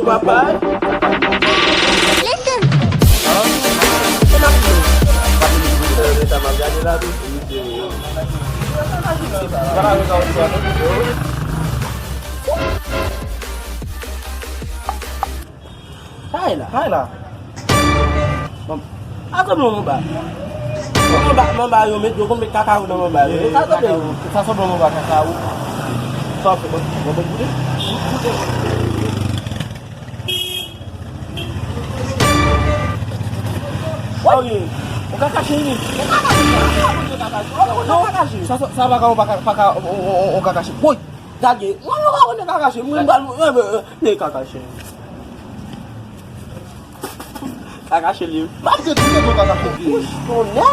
Bapak. Sama jadi lagi. Sekarang kau siapa itu? Hai lah. Aku belum mbak. Mbak yo met yo kombe kakao na mbak. Kakao deh. Sasa belum mbak kakao. Stop. Ngomong dulu. Oh iya. Kakashi ini. Kakashi. Sama kamu pakai Kakashi. Boy. Jadi, mau nih Kakashi. Nih Kakashi. Kakashi liu. Mas dia juga Kakashi. Oh, ya.